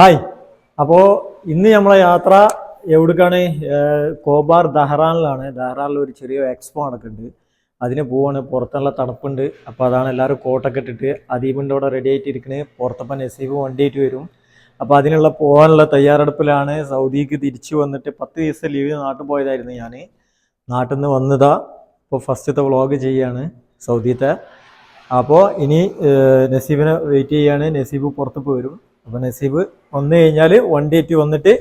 Hi. അപ്പോൾ ഇന്ന് നമ്മളെ യാത്ര എവിടേക്കാണ്? കോബാർ ദഹ്റാനിലാണ്. ദഹ്റാനിൽ ഒരു ചെറിയ എക്സ്പോ നടക്കുന്നുണ്ട്. അതിന് പോവാണ്. പുറത്തുള്ള തണുപ്പുണ്ട്. അപ്പോൾ അതാണ് എല്ലാവരും കോട്ടൊക്കെ ഇട്ടിട്ട് അദീപിൻ്റെ അവിടെ റെഡി ആയിട്ടിരിക്കുന്നത്. പുറത്തപ്പം നസീബ് വണ്ടിയായിട്ട് വരും. അപ്പോൾ അതിനുള്ള പോകാനുള്ള തയ്യാറെടുപ്പിലാണ്. സൗദിക്ക് തിരിച്ചു വന്നിട്ട് 10 ദിവസം ലീവ് നാട്ടിൽ പോയതായിരുന്നു ഞാൻ. നാട്ടിൽ നിന്ന് വന്നതാ. ഇപ്പോൾ ഫസ്റ്റത്തെ വ്ളോഗ് ചെയ്യാണ് സൗദിത്തെ. അപ്പോൾ ഇനി നസീബിനെ വെയിറ്റ് ചെയ്യാണ്. നസീബ് പുറത്ത് പോയി വരും. അപ്പോൾ നസീബ് വന്നു കഴിഞ്ഞാൽ വണ്ടിയായിട്ട് വന്നിട്ട്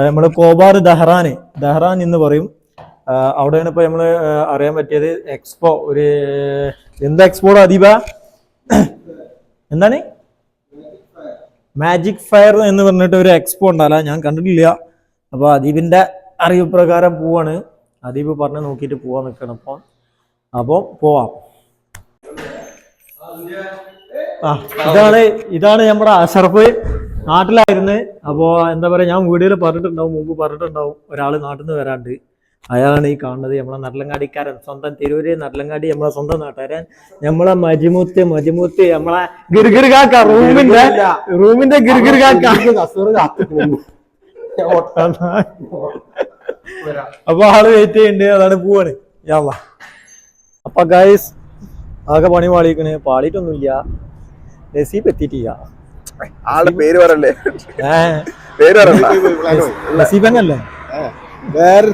നമ്മൾ കോബാർ ദഹ്റാൻ എന്ന് പറയും. അവിടെയാണ് ഇപ്പോൾ നമ്മൾ അറിയാൻ പറ്റിയത് എക്സ്പോ. ഒരു എന്താ എക്സ്പോയുടെ അദീബ? എന്താണ്? മാജിക് ഫയർ എന്ന് പറഞ്ഞിട്ട് ഒരു എക്സ്പോ ഉണ്ടല്ല, ഞാൻ കണ്ടിട്ടില്ല. അപ്പോൾ അദീബിൻ്റെ അറിവ് പ്രകാരം പോവാണ്. അദീബ് പറഞ്ഞ് നോക്കിയിട്ട് പോവാൻ നിൽക്കണം. അപ്പോൾ പോവാം. ഇതാണ് നമ്മുടെ അഷറഫ്. നാട്ടിലായിരുന്നു. അപ്പോൾ എന്താ പറയുക, ഞാൻ വീഡിയോയിൽ മുമ്പ് പറഞ്ഞിട്ടുണ്ടാവും ഒരാൾ നാട്ടിൽ നിന്ന് വരാണ്ട്. അയാളാണ് ഈ കാണുന്നത്. നമ്മളെ നല്ലങ്ങാടിക്കാരൻ, സ്വന്തം തിരൂര് നല്ലങ്ങാടി, നമ്മളെ സ്വന്തം നാട്ടുകാരൻ, നമ്മളെ മജിമുത്ത് നമ്മളെ ഗിർഗിർ കാക്ക, റൂമിന്റെ ഗിർഗിർ കാക്ക. അപ്പൊ ആള് വെയിറ്റ് ചെയ്യുന്നുണ്ട്. അതാണ് പോവാണ്. അപ്പൊ ഗൈസ് ആകെ പണി പാളിയിട്ടൊന്നുമില്ല. നസീബ് എത്തിയിട്ടില്ല. ആളുടെ പേര് പറയല്ലേ? നസീബ് തന്നെയല്ലേ? വേറെ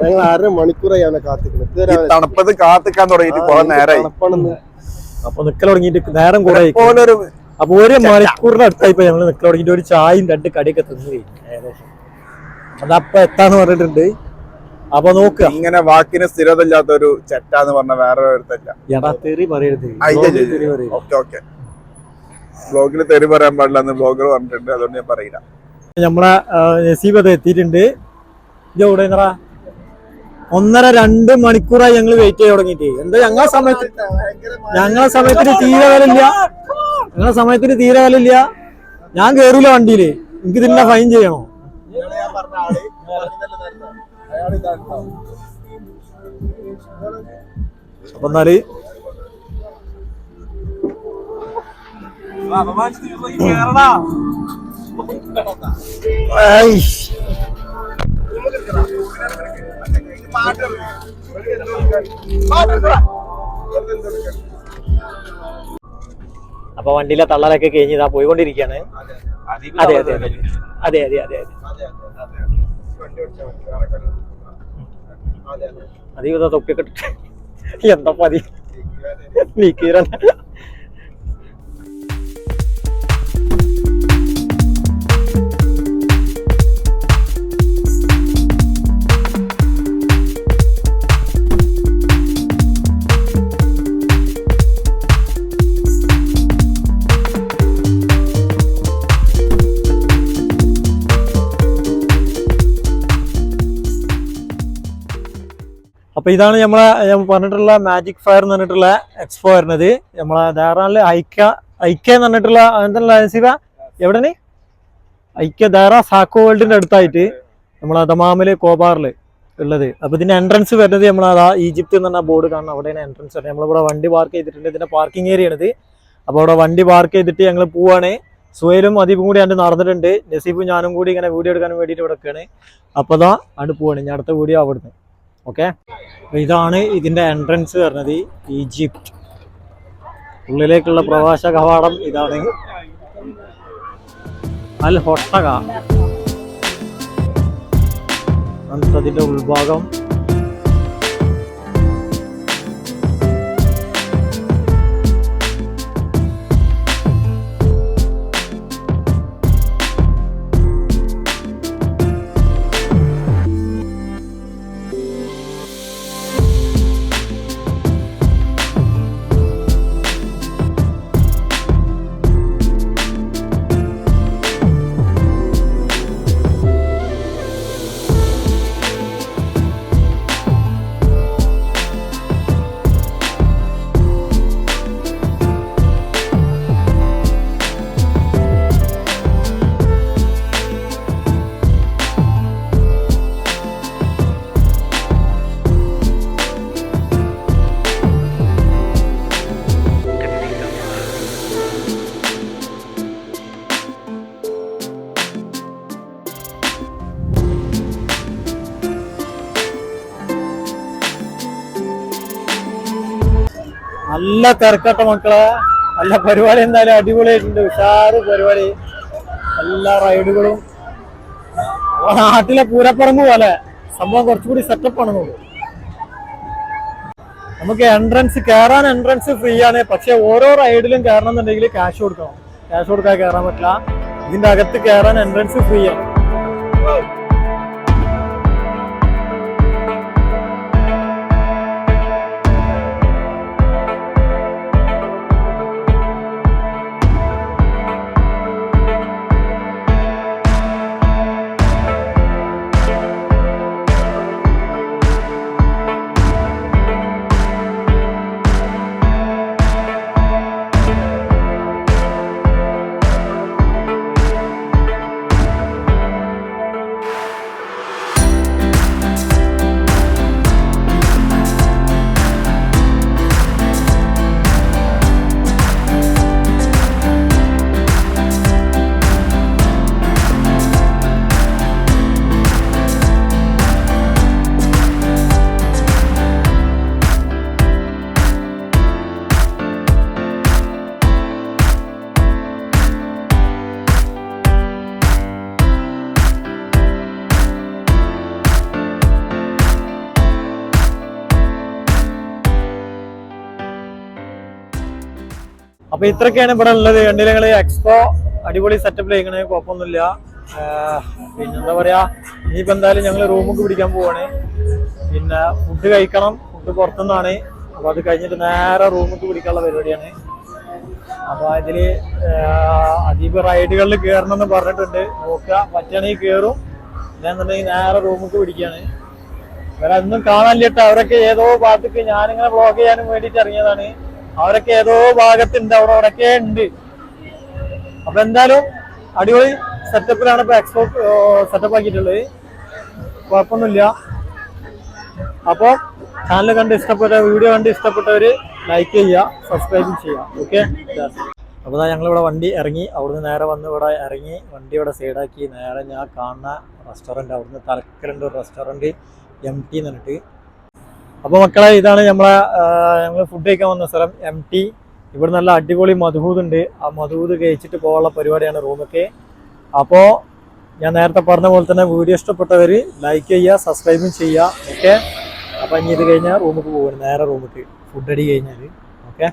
ഞങ്ങൾ 1/2 മണിക്കൂറായി അവനെ കാത്തിക്കുന്നത്. തണുപ്പത്ത് കാത്തിക്കാൻ തുടങ്ങിയിട്ട് കുറെ നേരമായി. അപ്പൊ നിക്കൽ തുടങ്ങിയിട്ട് നേരം കൂടെ. അപ്പൊ 1 മണിക്കൂറിന് അടുത്തായിപ്പോ ഞങ്ങള് നിക്കൽ തുടങ്ങിയിട്ട് ഒരു ചായയും 2 കടിയൊക്കെ തിന്നു കഴിഞ്ഞു ഏകദേശം. അതപ്പൊ എത്താന്ന് പറഞ്ഞിട്ടുണ്ട്. അപ്പൊ നോക്കുക, ഇങ്ങനെ വാക്കിന് സ്ഥിരത ഇല്ലാത്ത ഒരു ചെറ്റാന്ന് പറഞ്ഞ വേറെ തെറി പറയരുത്. ബ്ലോഗിൽ തെറി പറയാൻ പാടില്ല എന്ന് ബ്ലോഗർ പറഞ്ഞിട്ടുണ്ട്. അതുകൊണ്ട് ഞാൻ പറയില്ല. നമ്മളെ നസീബ് അത് എത്തിയിട്ടുണ്ട്. ഇതെവിടെ 1.5-2 മണിക്കൂറായി ഞങ്ങൾ വെയിറ്റ് ചെയ്ത് തുടങ്ങിയിട്ട്. എന്താ ഞങ്ങളെ സമയത്തിന് തീരെ വിലയില്ല. ഞാൻ കേറൂല വണ്ടിയില്. എനിക്ക് ഇതിന്റെ ഫൈൻ ചെയ്യണോ? അപ്പൊ എന്നാല് അപ്പൊ വണ്ടിയിലെ തള്ളലൊക്കെ കഴിഞ്ഞ് ഇതാ പോയിക്കൊണ്ടിരിക്കുകയാണ്. അതെ അതെ അതെ അതെ അതെ അതെ അതീവ തൊപ്പിയൊക്കെ എന്താ മതി നീക്കീര. അപ്പൊ ഇതാണ് ഞാൻ പറഞ്ഞിട്ടുള്ള മാജിക് ഫയർ എന്ന് പറഞ്ഞിട്ടുള്ള എക്സ്പോ വരുന്നത്. നമ്മളെ ദഹ്റാനില് ഐക്യ എന്ന് പറഞ്ഞിട്ടുള്ള എന്താ നസീബ എവിടെയാണ്? ഐക്യ ദഹ്റ സാക്കോ വേൾഡിന്റെ അടുത്തായിട്ട് നമ്മളെ ദമാമില് കോബാറില് ഉള്ളത്. അപ്പൊ ഇതിന്റെ എൻട്രൻസ് വരുന്നത് നമ്മളതാ ഈജിപ്ത് എന്ന് പറഞ്ഞ ബോർഡ് കാണണം. അവിടെയാണ് എൻട്രൻസ് വരുന്നത്. നമ്മളിവിടെ വണ്ടി പാർക്ക് ചെയ്തിട്ടുണ്ട്. ഇതിന്റെ പാർക്കിംഗ് ഏരിയ ആണിത്. അപ്പോൾ അവിടെ വണ്ടി പാർക്ക് ചെയ്തിട്ട് ഞങ്ങൾ പോവാണ്. സുഹൈലും അദീബും കൂടി അതിന്റെ നടന്നിട്ടുണ്ട്. നസീബും ഞാനും കൂടി ഇങ്ങനെ വീഡിയോ എടുക്കാൻ വേണ്ടിയിട്ട് ഇവിടെ ഒക്കെയാണ്. അപ്പൊ അതാ അവിടെ പോവാണ്. ഞാൻ അടുത്ത വീഡിയോ അവിടുന്ന്. ഓക്കെ, ഇതാണ് ഇതിന്റെ എൻട്രൻസ് വരുന്നത്. ഈജിപ്റ്റ് ഉള്ളിലേക്കുള്ള പ്രവാസ കവാടം ഇതാണ്. അൽ ഹൊട്ടക അതിന്റെ ഉൾഭാഗം. നല്ല തിരക്കട്ട മക്കളെ, നല്ല പരിപാടി, എന്തായാലും അടിപൊളിയായിട്ടുണ്ട്. ഉഷാറ് പരിപാടി, എല്ലാ റൈഡുകളും നാട്ടിലെ പൂരപ്പറമ്പ് പോലെ സംഭവം കുറച്ചുകൂടി സെറ്റപ്പ് ആണ്. നമുക്ക് എൻട്രൻസ് കയറാൻ എൻട്രൻസ് ഫ്രീ ആണ്. പക്ഷെ ഓരോ റൈഡിലും കയറണം എന്നുണ്ടെങ്കിൽ ക്യാഷ് കൊടുക്കണം. ക്യാഷ് കൊടുക്കാതെ കയറാൻ പറ്റില്ല. ഇതിന്റെ അകത്ത് കയറാൻ എൻട്രൻസ് ഫ്രീ ആണ്. അപ്പൊ ഇത്രയൊക്കെയാണ് ഇവിടെ ഉള്ളത്. കണ്ടില്ല എക്സ്പോ അടിപൊളി സെറ്റപ്പിലേക്കാണ്, കുഴപ്പമൊന്നുമില്ല. പിന്നെന്താ പറയാ, ഇനിയിപ്പോ എന്തായാലും ഞങ്ങൾ റൂമൊക്കെ പിടിക്കാൻ പോവാണ്. പിന്നെ ഫുഡ് കഴിക്കണം, ഫുഡ് പുറത്തുനിന്നാണ്. അപ്പൊ അത് കഴിഞ്ഞിട്ട് നേരെ റൂമൊക്കെ പിടിക്കാനുള്ള പരിപാടിയാണ്. അപ്പൊ അതില് അദീപ് റൈഡുകളിൽ കയറണം എന്ന് പറഞ്ഞിട്ടുണ്ട്. നോക്കുക, പറ്റുകയാണെങ്കിൽ കയറും, ഇല്ലാന്നുണ്ടെങ്കിൽ നേരെ റൂമൊക്കെ പിടിക്കുകയാണ്. വേറെ ഒന്നും കാണാനില്ല. അവരൊക്കെ ഏതോ ഭാഗത്തേക്ക് ഞാനിങ്ങനെ വ്ളോഗ് ചെയ്യാനും വേണ്ടിയിട്ട് ഇറങ്ങിയതാണ്. അവരൊക്കെ ഏതോ ഭാഗത്തുണ്ട്, അവിടെയൊക്കെ ഉണ്ട്. അപ്പൊ എന്തായാലും അടിപൊളി സെറ്റപ്പിലാണ് ഇപ്പൊ എക്സ്പോ സെറ്റപ്പ് ആക്കിയിട്ടുള്ളത്. കുഴപ്പമൊന്നുമില്ല. അപ്പോൾ ചാനൽ കണ്ട് ഇഷ്ടപ്പെട്ട, വീഡിയോ കണ്ട് ഇഷ്ടപ്പെട്ടവര് ലൈക്ക് ചെയ്യുക, സബ്സ്ക്രൈബും ചെയ്യുക. ഓക്കെ. അപ്പോൾ ഞങ്ങളിവിടെ വണ്ടി ഇറങ്ങി, അവിടുന്ന് നേരെ വന്ന് ഇവിടെ ഇറങ്ങി വണ്ടി ഇവിടെ സൈഡാക്കി നേരെ ഞാൻ കാണുന്ന റെസ്റ്റോറൻറ്റ്, അവിടുന്ന് തലക്കലുണ്ട് ഒരു റെസ്റ്റോറൻറ്റ് MT എന്ന് പറഞ്ഞിട്ട്. അപ്പോൾ മക്കളെ, ഇതാണ് ഞങ്ങൾ ഫുഡ് കഴിക്കാൻ വന്ന സ്ഥലം MT. ഇവിടെ നല്ല അടിപൊളി മധുഹൂദ് ഉണ്ട്. ആ മധുഹൂദ് കഴിച്ചിട്ട് പോകാനുള്ള പരിപാടിയാണ് റൂമൊക്കെ. അപ്പോൾ ഞാൻ നേരത്തെ പറഞ്ഞ പോലെ തന്നെ വീഡിയോ ഇഷ്ടപ്പെട്ടവർ ലൈക്ക് ചെയ്യുക, സബ്സ്ക്രൈബും ചെയ്യുക. ഓക്കെ. അപ്പം ഇനി ഇത് കഴിഞ്ഞാൽ റൂമിലേക്ക് പോകും, നേരെ റൂമിലേക്ക് ഫുഡ് അടി കഴിഞ്ഞാൽ. ഓക്കെ.